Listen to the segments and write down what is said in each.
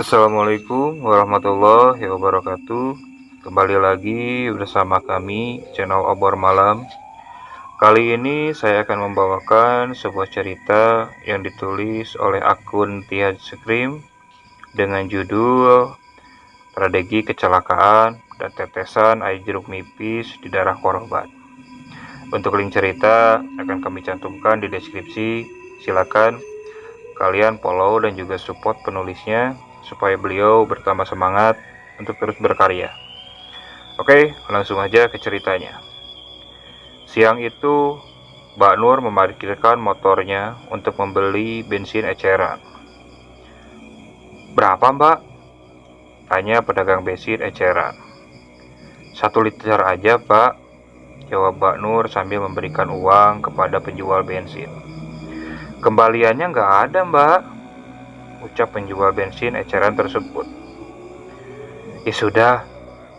Assalamualaikum warahmatullahi wabarakatuh. Kembali lagi bersama kami, channel Obor Malam. Kali ini saya akan membawakan sebuah cerita yang ditulis oleh akun Tiad Scream dengan judul Strategi Kecelakaan dan Tetesan Air Jeruk Nipis di Darah Korban. Untuk link cerita akan kami cantumkan di deskripsi. Silakan kalian follow dan juga support penulisnya supaya beliau bertambah semangat untuk terus berkarya. Oke, langsung aja ke ceritanya. Siang itu, Mbak Nur memarkirkan motornya untuk membeli bensin eceran. "Berapa, Mbak?" tanya pedagang bensin eceran. "1 liter aja, Pak," jawab Mbak Nur sambil memberikan uang kepada penjual bensin. "Kembaliannya nggak ada, Mbak," ucap penjual bensin eceran tersebut. "Ya sudah,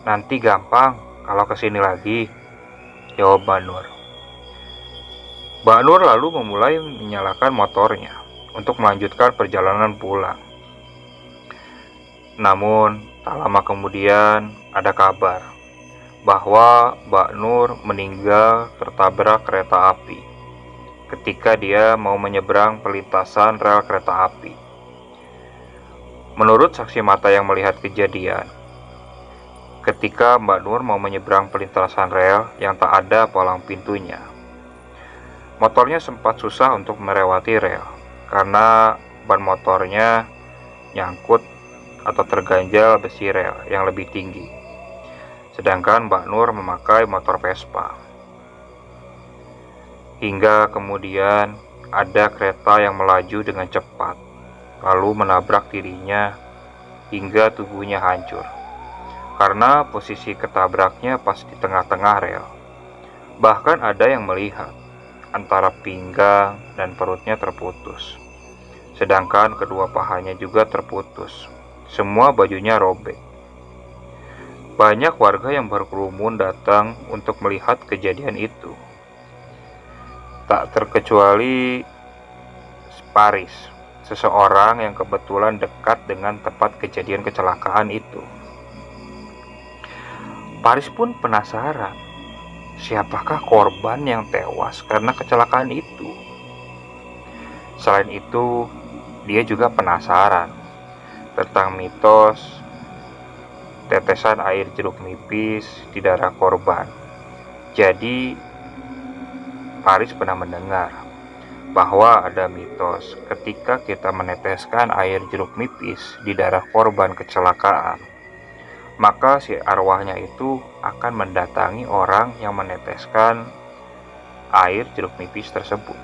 nanti gampang kalau kesini lagi," jawab Mbak Nur. Mbak Nur lalu memulai menyalakan motornya untuk melanjutkan perjalanan pulang. Namun, tak lama kemudian ada kabar bahwa Mbak Nur meninggal tertabrak kereta api ketika dia mau menyeberang perlintasan rel kereta api. Menurut saksi mata yang melihat kejadian, ketika Mbak Nur mau menyeberang perlintasan rel yang tak ada palang pintunya, motornya sempat susah untuk melewati rel karena ban motornya nyangkut atau terganjal besi rel yang lebih tinggi. Sedangkan Mbak Nur memakai motor Vespa. Hingga kemudian ada kereta yang melaju dengan cepat, lalu menabrak dirinya hingga tubuhnya hancur. Karena posisi ketabraknya pas di tengah-tengah rel. Bahkan ada yang melihat antara pinggang dan perutnya terputus. Sedangkan kedua pahanya juga terputus. Semua bajunya robek. Banyak warga yang berkerumun datang untuk melihat kejadian itu. Tak terkecuali Paris, seseorang yang kebetulan dekat dengan tempat kejadian kecelakaan itu. Paris pun penasaran, siapakah korban yang tewas karena kecelakaan itu. Selain itu, dia juga penasaran tentang mitos tetesan air jeruk nipis di darah korban. Jadi, Paris pernah mendengar bahwa ada mitos ketika kita meneteskan air jeruk nipis di darah korban kecelakaan, maka si arwahnya itu akan mendatangi orang yang meneteskan air jeruk nipis tersebut.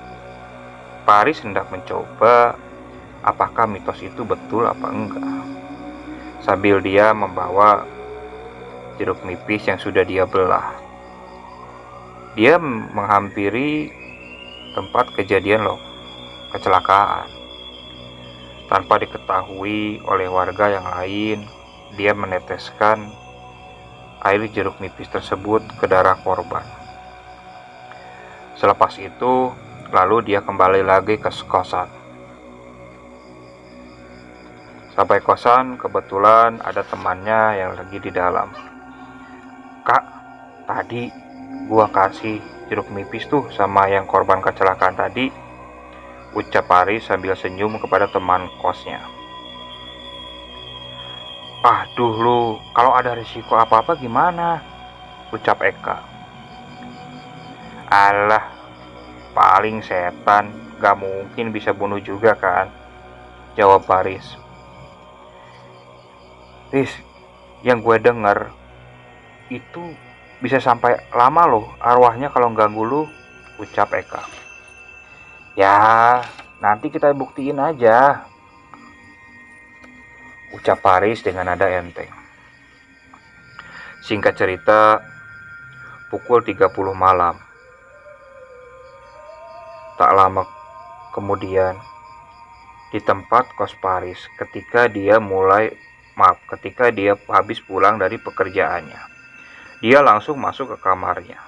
Paris hendak mencoba apakah mitos itu betul apa enggak, sambil dia membawa jeruk nipis yang sudah dia belah. Dia menghampiri tempat kejadian kecelakaan. Tanpa diketahui oleh warga yang lain, dia meneteskan air jeruk nipis tersebut ke darah korban. Selepas itu, lalu dia kembali lagi ke kosan. Sampai kosan, kebetulan ada temannya yang lagi di dalam. "Kak, tadi gua kasih jeruk nipis tuh sama yang korban kecelakaan tadi," ucap Paris sambil senyum kepada teman kosnya. "Aduh lu, kalau ada risiko apa-apa gimana?" ucap Eka. "Alah, paling setan, gak mungkin bisa bunuh juga kan," jawab Paris. "Riz, yang gue denger itu bisa sampai lama loh arwahnya kalau ganggu lu," ucap Eka. "Ya, nanti kita buktiin aja," ucap Paris dengan nada enteng. Singkat cerita, pukul 30 malam. Tak lama kemudian, di tempat kos Paris ketika dia habis pulang dari pekerjaannya, dia langsung masuk ke kamarnya.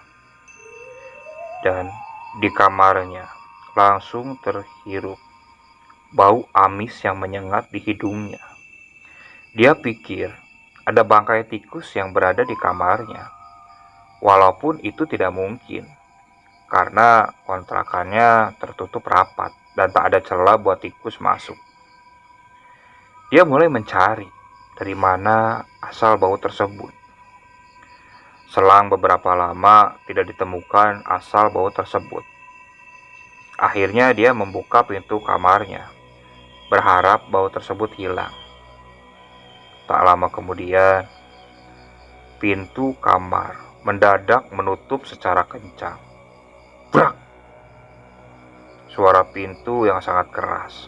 Dan di kamarnya langsung terhirup bau amis yang menyengat di hidungnya. Dia pikir ada bangkai tikus yang berada di kamarnya, walaupun itu tidak mungkin karena kontrakannya tertutup rapat dan tak ada celah buat tikus masuk. Dia mulai mencari dari mana asal bau tersebut. Selang beberapa lama tidak ditemukan asal bau tersebut. Akhirnya dia membuka pintu kamarnya, berharap bau tersebut hilang. Tak lama kemudian, pintu kamar mendadak menutup secara kencang. Brak! Suara pintu yang sangat keras.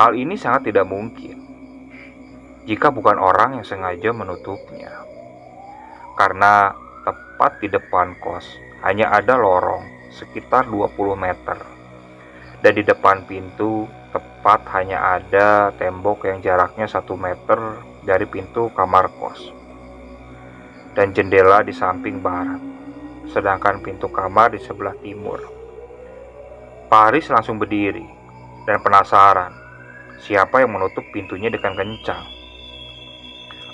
Hal ini sangat tidak mungkin jika bukan orang yang sengaja menutupnya. Karena tepat di depan kos hanya ada lorong sekitar 20 meter. Dan di depan pintu tepat hanya ada tembok yang jaraknya 1 meter dari pintu kamar kos. Dan jendela di samping barat, sedangkan pintu kamar di sebelah timur. Paris langsung berdiri dan penasaran siapa yang menutup pintunya dengan kencang.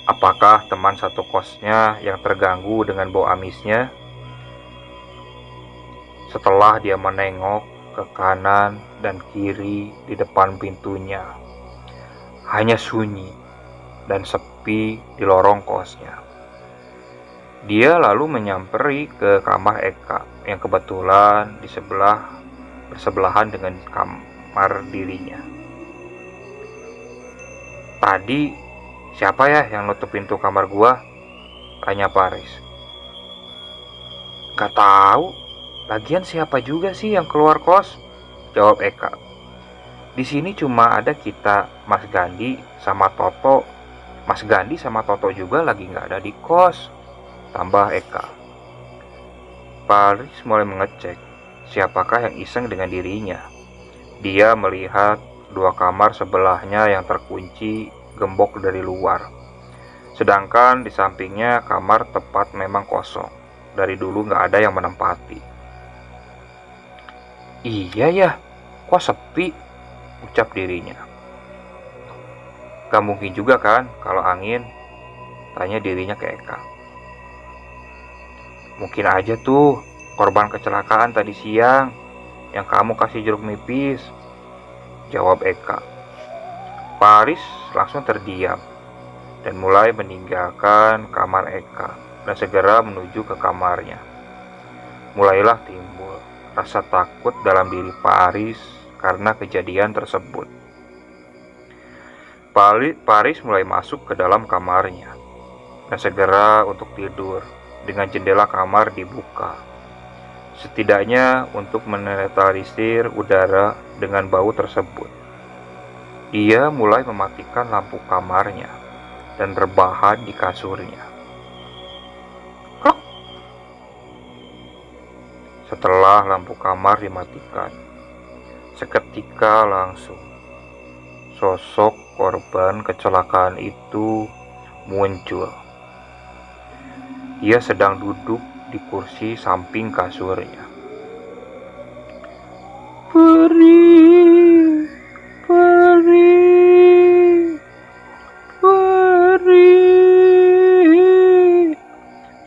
Apakah teman satu kosnya yang terganggu dengan bau amisnya? Setelah dia menengok ke kanan dan kiri di depan pintunya, hanya sunyi dan sepi di lorong kosnya. Dia lalu menyamperi ke kamar Eka yang kebetulan bersebelahan dengan kamar dirinya. "Tadi siapa ya yang nutup pintu kamar gua?" tanya Paris. "Gak tahu. Lagian siapa juga sih yang keluar kos?" jawab Eka. "Di sini cuma ada kita, Mas Gandhi sama Toto. Mas Gandhi sama Toto juga lagi gak ada di kos," tambah Eka. Paris mulai mengecek siapakah yang iseng dengan dirinya. Dia melihat 2 kamar sebelahnya yang terkunci gembok dari luar. Sedangkan di sampingnya kamar tepat memang kosong. Dari dulu gak ada yang menempati. "Iya ya, kok sepi?" ucap dirinya. "Gak mungkin juga kan kalau angin?" tanya dirinya ke Eka. "Mungkin aja tuh korban kecelakaan tadi siang yang kamu kasih jeruk nipis," jawab Eka. Paris langsung terdiam dan mulai meninggalkan kamar Eka dan segera menuju ke kamarnya. Mulailah timbul rasa takut dalam diri Paris karena kejadian tersebut. Paris mulai masuk ke dalam kamarnya dan segera untuk tidur dengan jendela kamar dibuka. Setidaknya untuk menetralisir udara dengan bau tersebut. Dia mulai mematikan lampu kamarnya dan berbahan di kasurnya. Krok! Setelah lampu kamar dimatikan, seketika langsung sosok korban kecelakaan itu muncul. Dia sedang duduk di kursi samping kasurnya. "Peri, Peri, Peri,"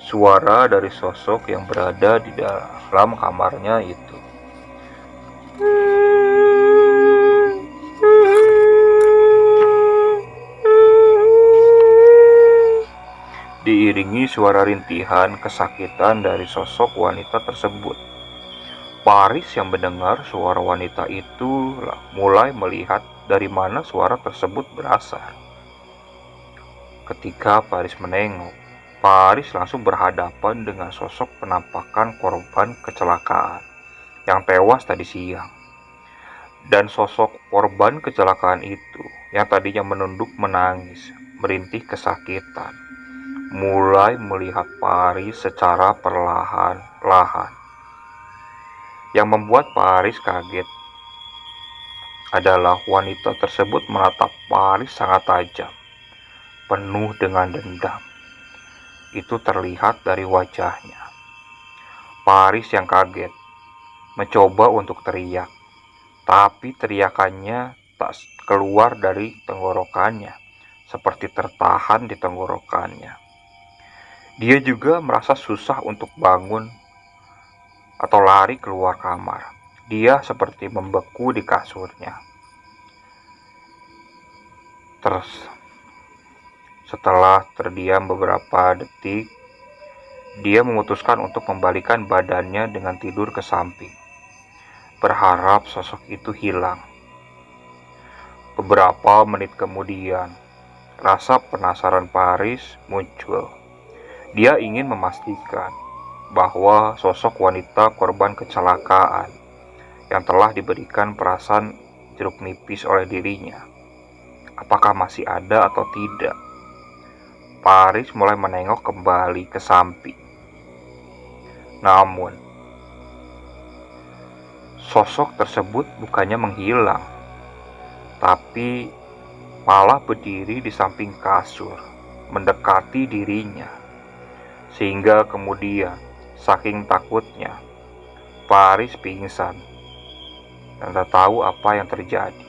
suara dari sosok yang berada di dalam kamarnya itu. Diiringi suara rintihan kesakitan dari sosok wanita tersebut. Paris yang mendengar suara wanita itu mulai melihat dari mana suara tersebut berasal. Ketika Paris menengok, Paris langsung berhadapan dengan sosok penampakan korban kecelakaan yang tewas tadi siang. Dan sosok korban kecelakaan itu yang tadinya menunduk menangis, merintih kesakitan, mulai melihat Paris secara perlahan-lahan. Yang membuat Paris kaget adalah wanita tersebut menatap Paris sangat tajam, penuh dengan dendam. Itu terlihat dari wajahnya. Paris yang kaget mencoba untuk teriak, tapi teriakannya tak keluar dari tenggorokannya seperti tertahan di tenggorokannya. Dia juga merasa susah untuk bangun atau lari keluar kamar. Dia seperti membeku di kasurnya. Terus, setelah terdiam beberapa detik, dia memutuskan untuk membalikan badannya dengan tidur ke samping, berharap sosok itu hilang. Beberapa menit kemudian, rasa penasaran Paris muncul. Dia ingin memastikan bahwa sosok wanita korban kecelakaan yang telah diberikan perasan jeruk nipis oleh dirinya, apakah masih ada atau tidak. Paris mulai menengok kembali ke samping. Namun, sosok tersebut bukannya menghilang, tapi malah berdiri di samping kasur, mendekati dirinya. Sehingga kemudian, saking takutnya, Paris pingsan dan tak tahu apa yang terjadi.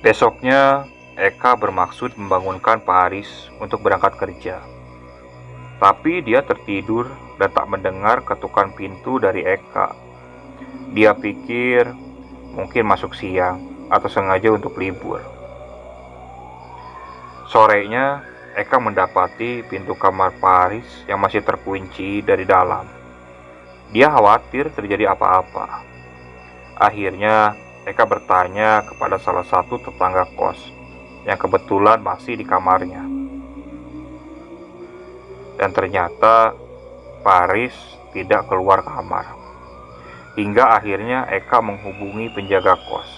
Besoknya, Eka bermaksud membangunkan Paris untuk berangkat kerja. Tapi dia tertidur dan tak mendengar ketukan pintu dari Eka. Dia pikir mungkin masuk siang atau sengaja untuk libur. Sorenya, Eka mendapati pintu kamar Paris yang masih terkunci dari dalam. Dia khawatir terjadi apa-apa. Akhirnya, Eka bertanya kepada salah satu tetangga kos yang kebetulan masih di kamarnya. Dan ternyata Paris tidak keluar kamar. Hingga akhirnya Eka menghubungi penjaga kos,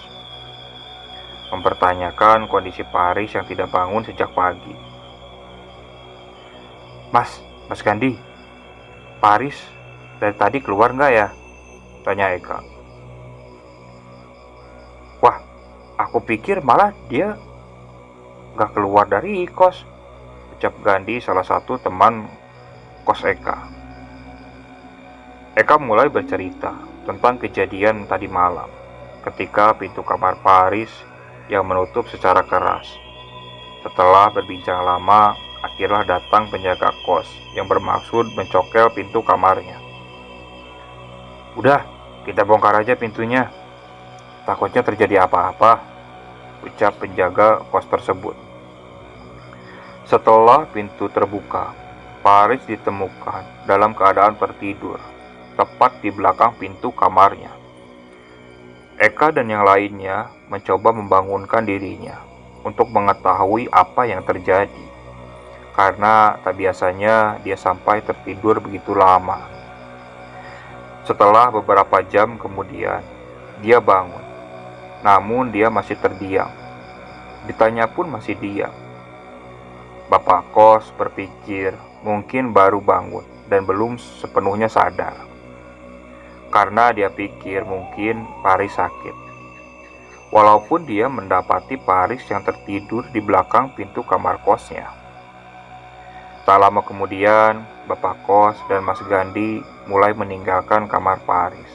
mempertanyakan kondisi Paris yang tidak bangun sejak pagi. Mas Gandhi, Paris dari tadi keluar nggak ya? Tanya Eka. Wah, aku pikir malah dia nggak keluar dari kos, ucap Gandhi, salah satu teman kos Eka. Eka mulai bercerita tentang kejadian tadi malam ketika pintu kamar Paris yang menutup secara keras. Setelah berbincang lama, akhirnya datang penjaga kos yang bermaksud mencokel pintu kamarnya. Udah, kita bongkar aja pintunya, takutnya terjadi apa-apa, ucap penjaga kos tersebut. Setelah pintu terbuka, Paris ditemukan dalam keadaan tertidur, tepat di belakang pintu kamarnya. Eka dan yang lainnya mencoba membangunkan dirinya untuk mengetahui apa yang terjadi, karena tak biasanya dia sampai tertidur begitu lama. Setelah beberapa jam kemudian, dia bangun, namun dia masih terdiam. Ditanya pun masih diam. Bapak kos berpikir mungkin baru bangun dan belum sepenuhnya sadar, karena dia pikir mungkin Paris sakit. Walaupun dia mendapati Paris yang tertidur di belakang pintu kamar kosnya. Tak lama kemudian, Bapak kos dan Mas Gandhi mulai meninggalkan kamar Paris.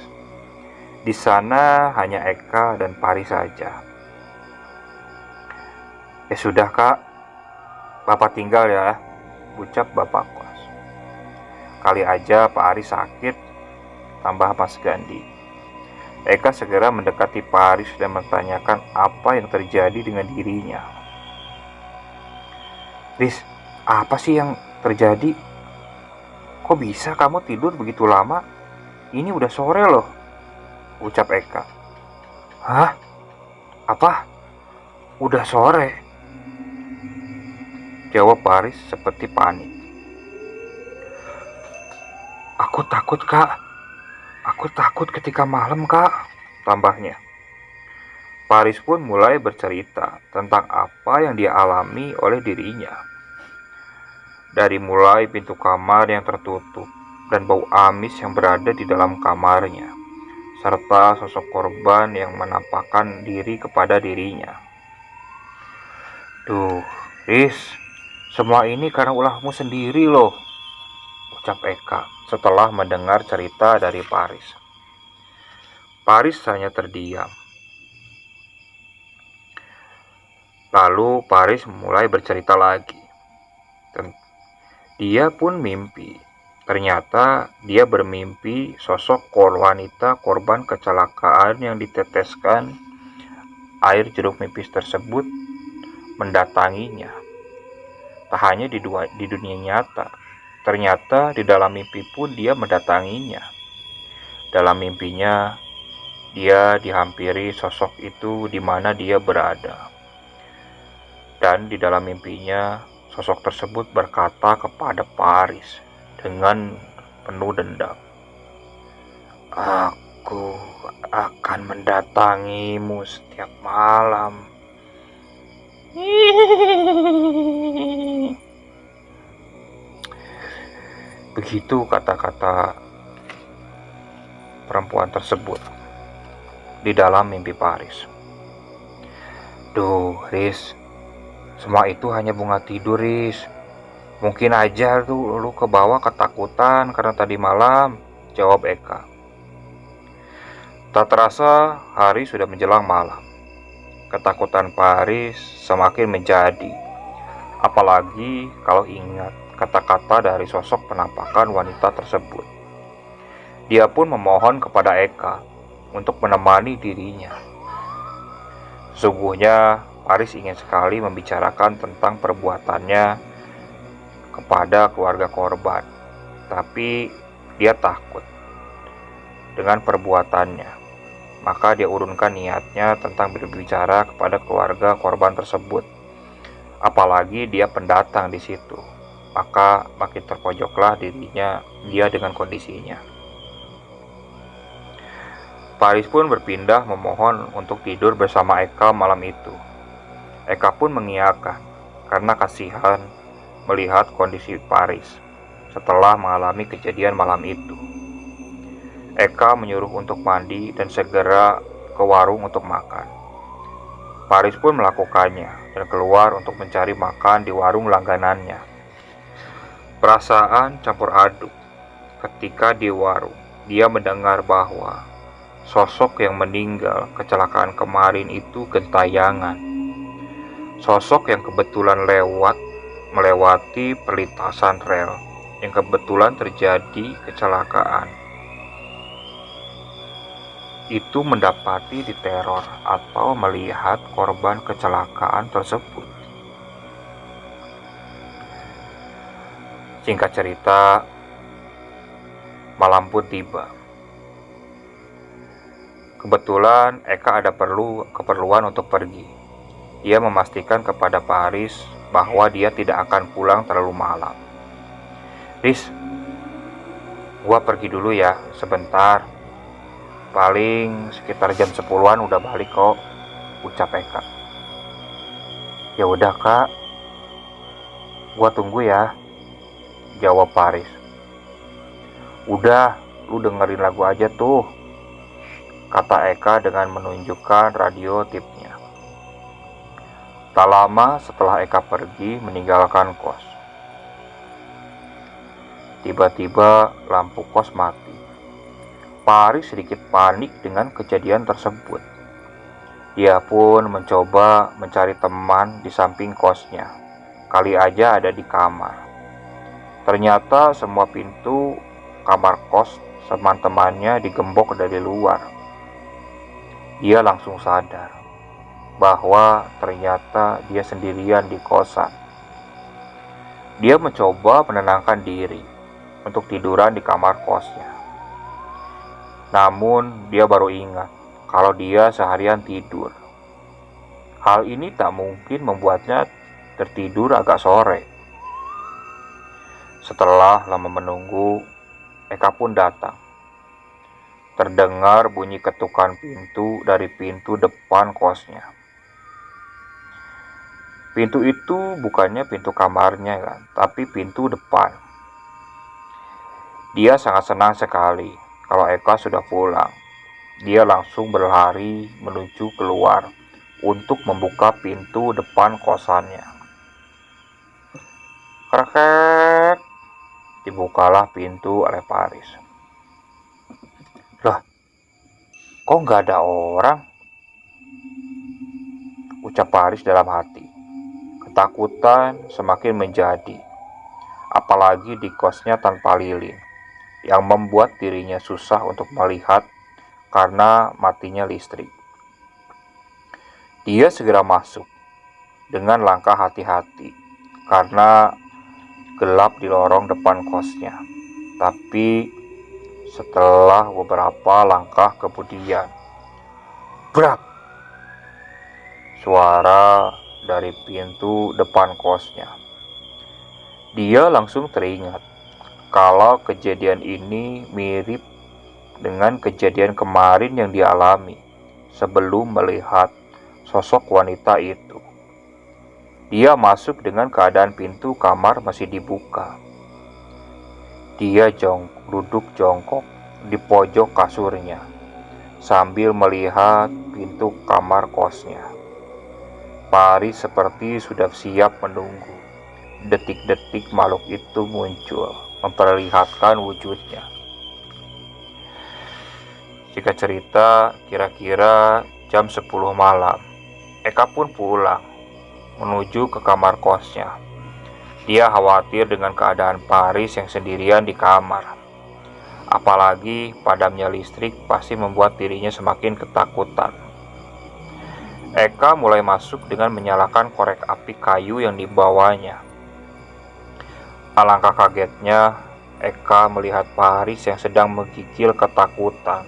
Di sana hanya Eka dan Paris saja. Ya sudah Kak, Bapak tinggal ya, ucap Bapak kos. Kali aja Pak Aris sakit, tambah Mas Gandhi. Eka segera mendekati Paris dan menanyakan apa yang terjadi dengan dirinya. Riz, apa sih yang terjadi? Kok bisa kamu tidur begitu lama? Ini udah sore loh, ucap Eka. Hah? Apa? Udah sore? Jawab Paris seperti panik. Aku takut Kak. Aku takut ketika malam Kak, tambahnya. Paris pun mulai bercerita tentang apa yang dia alami oleh dirinya. Dari mulai pintu kamar yang tertutup dan bau amis yang berada di dalam kamarnya, serta sosok korban yang menampakkan diri kepada dirinya. Duh, Riz, semua ini karena ulahmu sendiri loh, ucap Eka setelah mendengar cerita dari Paris. Paris hanya terdiam. Lalu Paris mulai bercerita lagi. Dia pun mimpi. Ternyata dia bermimpi sosok wanita korban kecelakaan yang diteteskan air jeruk nipis tersebut mendatanginya. Tak hanya di dunia nyata, ternyata di dalam mimpi pun dia mendatanginya. Dalam mimpinya, dia dihampiri sosok itu di mana dia berada. Dan di dalam mimpinya, sosok tersebut berkata kepada Paris dengan penuh dendam, "Aku akan mendatangimu setiap malam." Begitu kata-kata perempuan tersebut di dalam mimpi Paris. Duh, Riz, semua itu hanya bunga tidur, Riz. Mungkin aja lu ke bawah ketakutan karena tadi malam, jawab Eka. Tak terasa hari sudah menjelang malam. Ketakutan Paris semakin menjadi. Apalagi kalau ingat kata-kata dari sosok penampakan wanita tersebut. Dia pun memohon kepada Eka untuk menemani dirinya. Sesungguhnya Paris ingin sekali membicarakan tentang perbuatannya kepada keluarga korban, tapi dia takut dengan perbuatannya. Maka dia urunkan niatnya tentang berbicara kepada keluarga korban tersebut. Apalagi dia pendatang di situ, maka makin terpojoklah dia dengan kondisinya. Paris pun berpindah memohon untuk tidur bersama Eka malam itu. Eka pun mengiyakan karena kasihan melihat kondisi Paris setelah mengalami kejadian malam itu. Eka menyuruh untuk mandi dan segera ke warung untuk makan. Paris pun melakukannya dan keluar untuk mencari makan di warung langganannya. Perasaan campur aduk ketika di warung dia mendengar bahwa sosok yang meninggal kecelakaan kemarin itu gentayangan. Sosok yang kebetulan melewati perlintasan rel yang kebetulan terjadi kecelakaan itu mendapati diteror atau melihat korban kecelakaan tersebut. Singkat cerita, malam pun tiba. Kebetulan Eka ada keperluan untuk pergi. Dia memastikan kepada Paris bahwa dia tidak akan pulang terlalu malam. "Riz, gua pergi dulu ya, sebentar. Paling sekitar jam 10-an udah balik kok," ucap Eka. "Ya udah Kak, gua tunggu ya," jawab Paris. "Udah, lu dengerin lagu aja tuh," kata Eka dengan menunjukkan radio tipnya. Tak lama setelah Eka pergi meninggalkan kos, tiba-tiba lampu kos mati. Paris sedikit panik dengan kejadian tersebut. Dia pun mencoba mencari teman di samping kosnya. Kali aja ada di kamar. Ternyata semua pintu kamar kos teman-temannya digembok dari luar. Dia langsung sadar bahwa ternyata dia sendirian di kosan. Dia mencoba menenangkan diri untuk tiduran di kamar kosnya. Namun dia baru ingat kalau dia seharian tidur. Hal ini tak mungkin membuatnya tertidur agak sore. Setelah lama menunggu, Eka pun datang. Terdengar bunyi ketukan pintu dari pintu depan kosnya. Pintu itu bukannya pintu kamarnya kan, tapi pintu depan. Dia sangat senang sekali kalau Eka sudah pulang. Dia langsung berlari menuju keluar untuk membuka pintu depan kosannya. Krek, dibukalah pintu oleh Paris. "Loh, kok nggak ada orang?" ucap Paris dalam hati. Ketakutan semakin menjadi, apalagi di kosnya tanpa lilin, yang membuat dirinya susah untuk melihat karena matinya listrik. Dia segera masuk dengan langkah hati-hati karena gelap di lorong depan kosnya. Tapi setelah beberapa langkah kemudian, brak! Suara dari pintu depan kosnya. Dia langsung teringat kalau kejadian ini mirip dengan kejadian kemarin yang dialami sebelum melihat sosok wanita itu. Dia masuk dengan keadaan pintu kamar masih dibuka. Dia duduk jongkok di pojok kasurnya sambil melihat pintu kamar kosnya. Paris seperti sudah siap menunggu detik-detik makhluk itu muncul, memperlihatkan wujudnya. Jika cerita, kira-kira jam 10 malam, Eka pun pulang menuju ke kamar kosnya. Dia khawatir dengan keadaan Paris yang sendirian di kamar. Apalagi padamnya listrik pasti membuat dirinya semakin ketakutan. Eka mulai masuk dengan menyalakan korek api kayu yang dibawanya. Alangkah kagetnya, Eka melihat Paris yang sedang menggigil ketakutan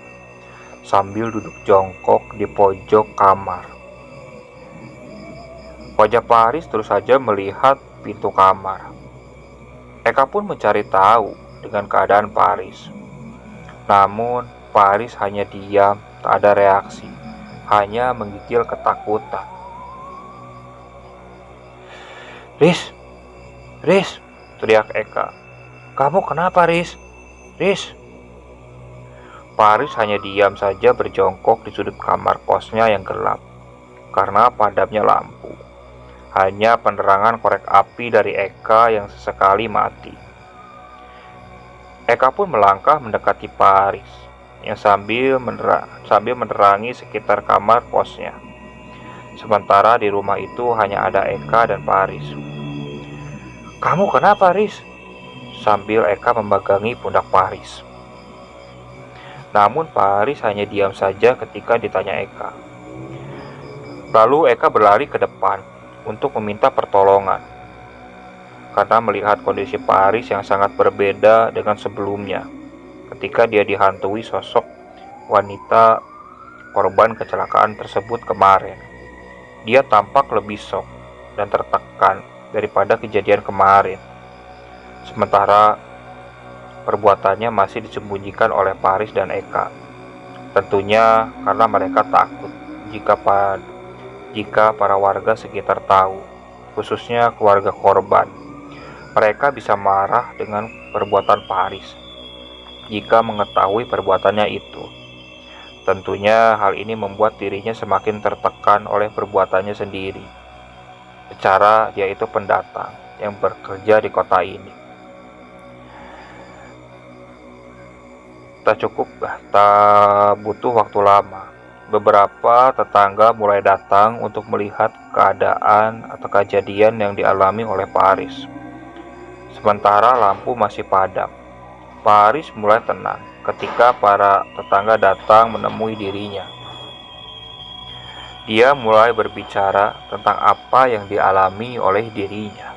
sambil duduk jongkok di pojok kamar. Wajah Paris terus saja melihat pintu kamar. Eka pun mencari tahu dengan keadaan Paris. Namun Paris hanya diam, tak ada reaksi, hanya menggigil ketakutan. Riz, Riz, teriak Eka. Kamu kenapa, Riz? Riz. Paris hanya diam saja berjongkok di sudut kamar kosnya yang gelap karena padamnya lampu. Hanya penerangan korek api dari Eka yang sesekali mati. Eka pun melangkah mendekati Paris yang sambil menerangi sekitar kamar kosnya. Sementara di rumah itu hanya ada Eka dan Paris. Kamu kenapa, Riz? Sambil Eka memegangi pundak Paris. Namun Paris hanya diam saja ketika ditanya Eka. Lalu Eka berlari ke depan untuk meminta pertolongan. Karena melihat kondisi Paris yang sangat berbeda dengan sebelumnya ketika dia dihantui sosok wanita korban kecelakaan tersebut kemarin. Dia tampak lebih shock dan tertekan daripada kejadian kemarin. Sementara perbuatannya masih disembunyikan oleh Paris dan Eka. Tentunya karena mereka takut jika para warga sekitar tahu, khususnya keluarga korban. Mereka bisa marah dengan perbuatan Paris jika mengetahui perbuatannya itu. Tentunya hal ini membuat dirinya semakin tertekan oleh perbuatannya sendiri. Secara dia itu pendatang yang bekerja di kota ini. Tak butuh waktu lama. Beberapa tetangga mulai datang untuk melihat keadaan atau kejadian yang dialami oleh Paris. Sementara lampu masih padam, Paris mulai tenang ketika para tetangga datang menemui dirinya. Dia mulai berbicara tentang apa yang dialami oleh dirinya.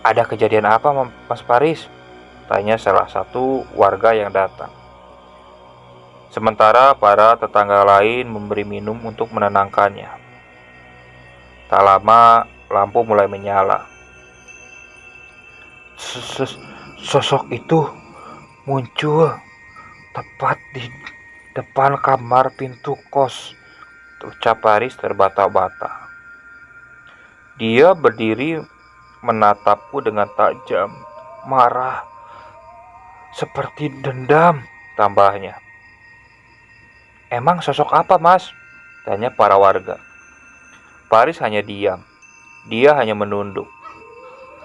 Ada kejadian apa, Mas Paris? Tanya salah satu warga yang datang. Sementara para tetangga lain memberi minum untuk menenangkannya. Tak lama lampu mulai menyala. Sosok itu muncul tepat di depan kamar pintu kos, ucap Paris terbata-bata. Dia berdiri menatapku dengan tajam, marah, seperti dendam, tambahnya. Emang sosok apa, Mas? Tanya para warga. Paris hanya diam. Dia hanya menunduk.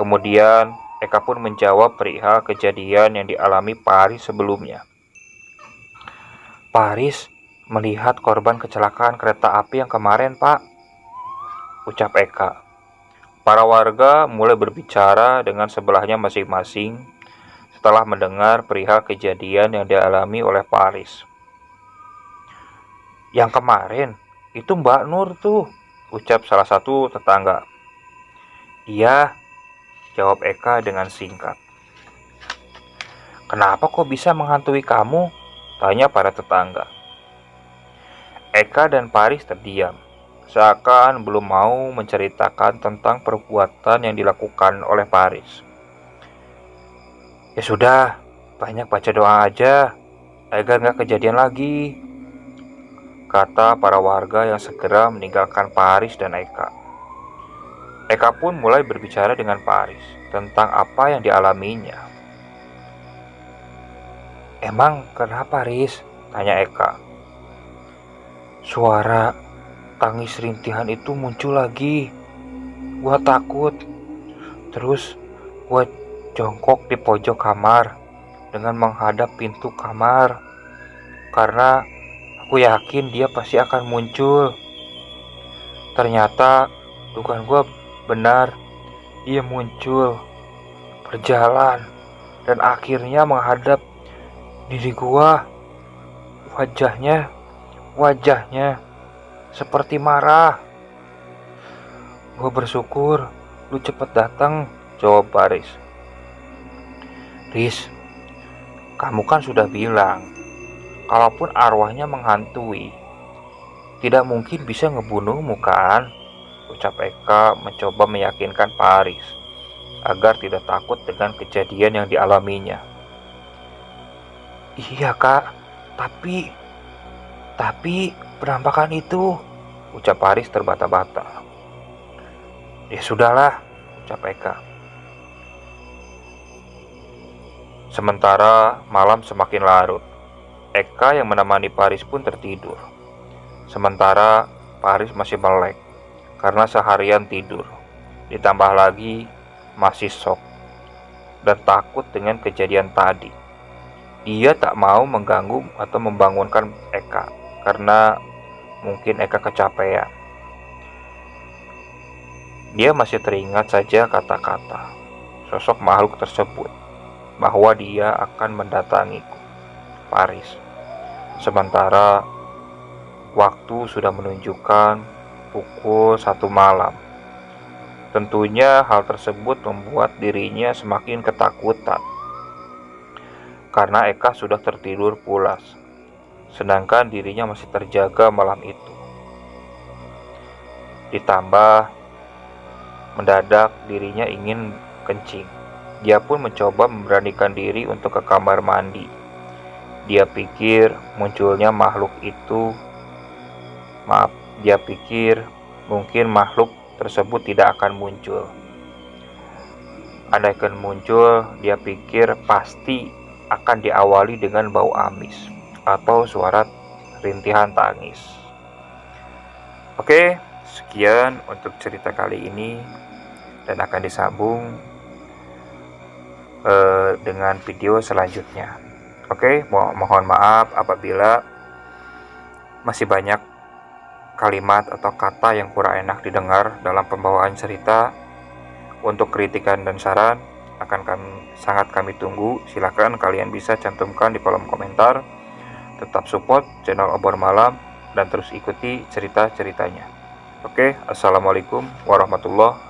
Kemudian Eka pun menjawab perihal kejadian yang dialami Paris sebelumnya. Paris melihat korban kecelakaan kereta api yang kemarin, Pak. ucap Eka. Para warga mulai berbicara dengan sebelahnya masing-masing setelah mendengar perihal kejadian yang dialami oleh Paris. Yang kemarin, itu Mbak Nur tuh, ucap salah satu tetangga. Iya, jawab Eka dengan singkat. Kenapa kok bisa menghantui kamu? Tanya para tetangga. Eka dan Paris terdiam, seakan belum mau menceritakan tentang perbuatan yang dilakukan oleh Paris. Ya sudah, banyak baca doa aja, agar nggak kejadian lagi, kata para warga yang segera meninggalkan Paris dan Eka. Eka pun mulai berbicara dengan Paris tentang apa yang dialaminya. Emang kenapa, Riz? Tanya Eka. Suara tangis rintihan itu muncul lagi. Gua takut. Terus gua jongkok di pojok kamar dengan menghadap pintu kamar. Karena aku yakin dia pasti akan muncul. Ternyata dugaan gua benar. Dia muncul, berjalan, dan akhirnya menghadap diri gua. Wajahnya seperti marah. Gua bersyukur lu cepet datang, jawab Paris. Riz, kamu kan sudah bilang, kalaupun arwahnya menghantui, tidak mungkin bisa ngebunuhmu kan? Ucap Eka mencoba meyakinkan Paris agar tidak takut dengan kejadian yang dialaminya. Iya kak, tapi penampakan itu, ucap Paris terbata-bata. Ya sudahlah, ucap Eka. Sementara malam semakin larut, Eka yang menemani Paris pun tertidur. Sementara Paris masih melek karena seharian tidur, ditambah lagi masih shock dan takut dengan kejadian tadi. Dia tak mau mengganggu atau membangunkan Eka karena mungkin Eka kecapean. Dia masih teringat saja kata-kata sosok makhluk tersebut bahwa dia akan mendatangi Paris. Sementara waktu sudah menunjukkan pukul 1 malam. Tentunya hal tersebut membuat dirinya semakin ketakutan karena Eka sudah tertidur pulas, sedangkan dirinya masih terjaga malam itu. Ditambah mendadak dirinya ingin kencing. Dia pun mencoba memberanikan diri untuk ke kamar mandi. Dia pikir mungkin makhluk tersebut tidak akan muncul. Andaikan muncul, dia pikir pasti akan diawali dengan bau amis atau suara rintihan tangis. Oke, sekian untuk cerita kali ini dan akan disambung dengan video selanjutnya. Oke, mohon maaf apabila masih banyak kalimat atau kata yang kurang enak didengar dalam pembawaan cerita. Untuk kritikan dan saran sangat kami tunggu. Silakan kalian bisa cantumkan di kolom komentar. Tetap support channel Obor Malam dan terus ikuti cerita-ceritanya. Oke, assalamualaikum warahmatullahi